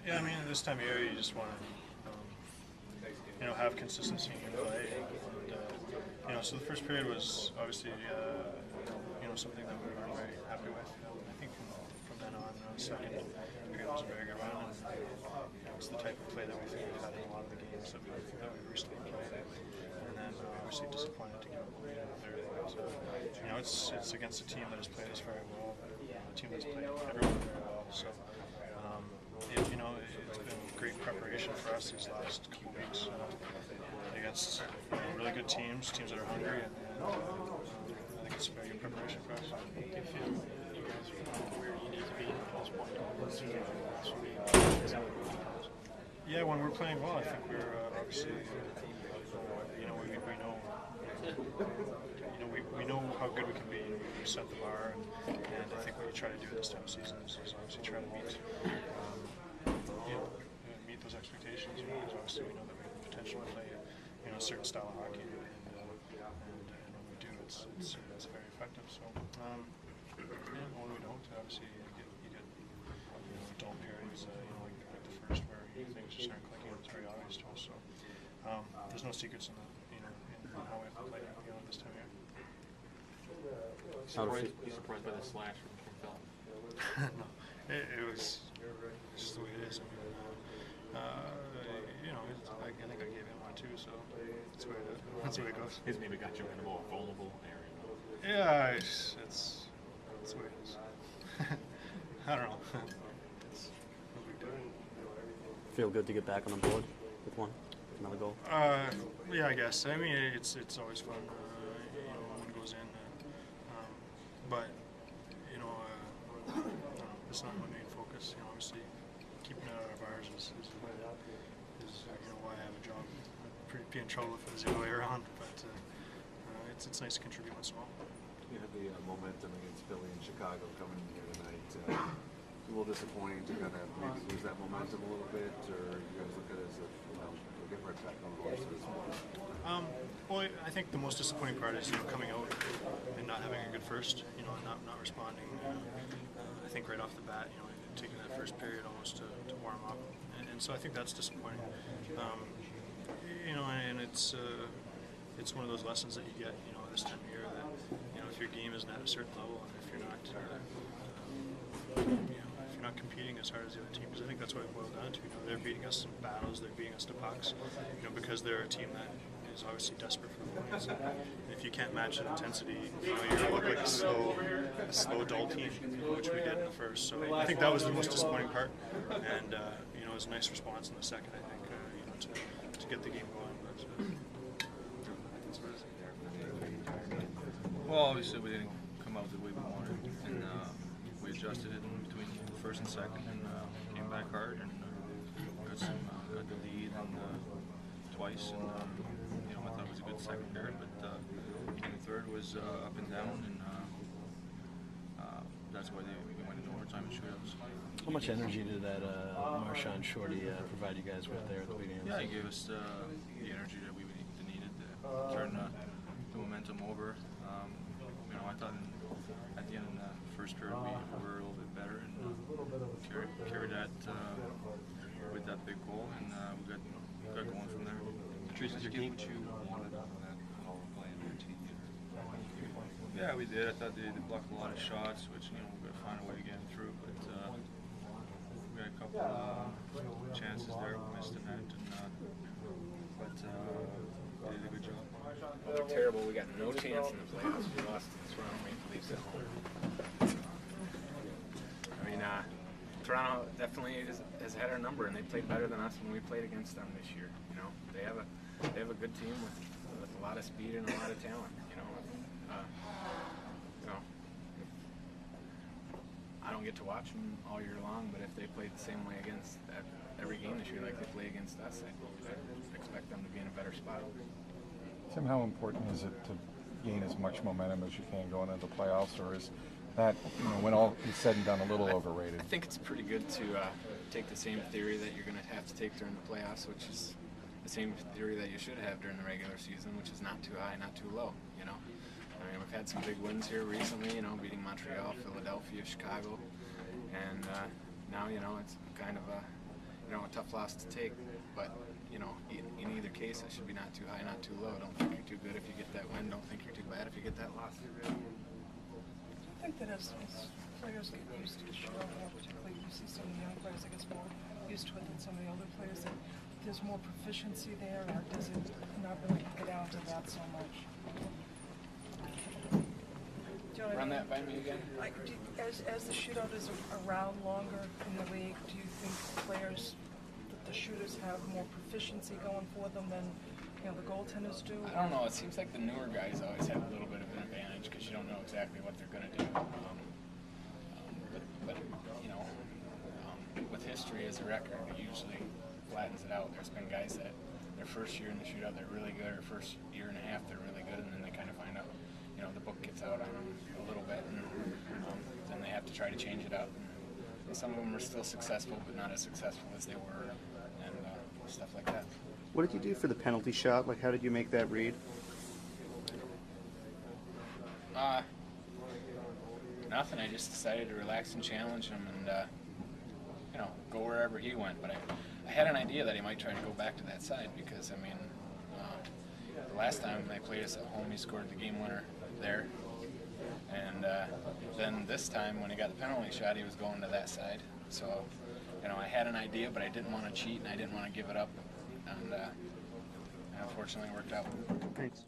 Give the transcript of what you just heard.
Yeah, I mean, this time of year you just want to, have consistency in your play. And, so the first period was obviously, something that we were very happy with. I think from then on, the second period was a very good run, and it's the type of play that we think we've had in a lot of the games that we've recently played. And then obviously disappointed to give up the lead in the third. But, it's against a team that has played us very well, a team that's played everyone very well. So. It's been great preparation for us these last couple weeks against really good teams that are hungry, and I think it's a very good preparation for us. Do you feel you guys are where you need to be at this point? Yeah, when we're playing well, I think we're obviously, we know how good we can be. We set the bar, and I think what you try to do at this time of season is obviously try to meet those expectations. Because obviously we know that we have the potential to play a certain style of hockey, and when we do, it's very effective. So when we don't, obviously you get dull periods, like the first where things just aren't clicking. It's very obvious to us. So there's no secrets in in how we have to play this time of year. Surprised by the slash from Phil? No, it was just the way it is. I think I gave him one too, so that's the way it goes. His maybe got you in a more vulnerable area. Yeah, it's the way it is. I don't know. It's no big deal. Feel good to get back on the board with another goal? Yeah, I guess. I mean, it's always fun, when it goes in. But it's not my main focus. Obviously, keeping it out of ours is why I have a job. I'd be in trouble if it was the other way around. But it's nice to contribute once in a while. You had the momentum against Philly and Chicago coming in here tonight. A little disappointing to kind of maybe lose that momentum a little bit, or you guys look at it as if we'll get right back on the horse. Well, I think the most disappointing part is coming out and not having a good first. And not responding. I think right off the bat, taking that first period almost to warm up, and so I think that's disappointing. And it's one of those lessons that you get this time of year that if your game isn't at a certain level, and if you're not if you're not competing as hard as the other team, because I think that's what it boils down to. They're beating us in battles, they're beating us to pucks, because they're a team that is obviously desperate for the points. And if you can't match that intensity, you're going to look like a slow, dull team, which we did in the first. So I think that was the most disappointing part, and it was a nice response in the second. I think to get the game going. Well, obviously we didn't come out the way we wanted, and we adjusted it in between first and second, and came back hard, and got the lead and twice, and I thought it was a good second period, but the third was up and down, and that's why we went into overtime and shootouts. How much energy did that Marchand Shorty provide you guys with there at the beginning? Yeah, he gave us the energy that we needed to turn the momentum over. I thought at the end of the first period we were a little bit better and carried that with that big goal, and we got going from there. Patrice, did you get what you wanted out of that power play in your team? Yeah, we did. I thought they blocked a lot of shots, which we're going to find a way to get them through. But we got a couple chances there. We missed the net, but they did a good job. Well, we're terrible. We got no chance in the playoffs. We lost to the Toronto Maple Leafs at home. I mean, Toronto definitely has had our number, and they played better than us when we played against them this year. They have a good team with a lot of speed and a lot of talent. I don't get to watch them all year long, but if they played the same way against every game this year like they play against us, I expect them to be in a better spot. Tim, how important is it to gain as much momentum as you can going into the playoffs, or is that, when all is said and done, a little overrated? I think it's pretty good to take the same theory that you're going to have to take during the playoffs, which is the same theory that you should have during the regular season, which is not too high, not too low. I mean, we've had some big wins here recently, beating Montreal, Philadelphia, Chicago, and now, it's kind of a tough loss to take. But in either case, it should be not too high, not too low. Don't think you're too good if you get that win. Don't think you're too bad if you get that loss. I think that as players get used to the shootout more, particularly you see some of the young players, I guess, more used to it than some of the older players, that there's more proficiency there, or does it not really get down to that so much? Do you know what I Run mean? that by me again. As the shootout is around longer in the league, do you think players, that the shooters have more proficiency going for them than the goaltenders do? I don't know. It seems like the newer guys always have a little bit of an advantage because you don't know exactly what they're going to do. But with history as a record, it usually flattens it out. There's been guys that their first year in the shootout they're really good, or first year and a half they're really good, and then they kind of find out, the book gets out on them a little bit, and then they have to try to change it up. And some of them are still successful, but not as successful as they were, and stuff like that. What did you do for the penalty shot? Like, how did you make that read? Nothing. I just decided to relax and challenge him, and go wherever he went. But I had an idea that he might try to go back to that side because the last time they played us at home, he scored the game winner there, and then this time when he got the penalty shot, he was going to that side. So I had an idea, but I didn't want to cheat and I didn't want to give it up, and unfortunately it worked out. Thanks.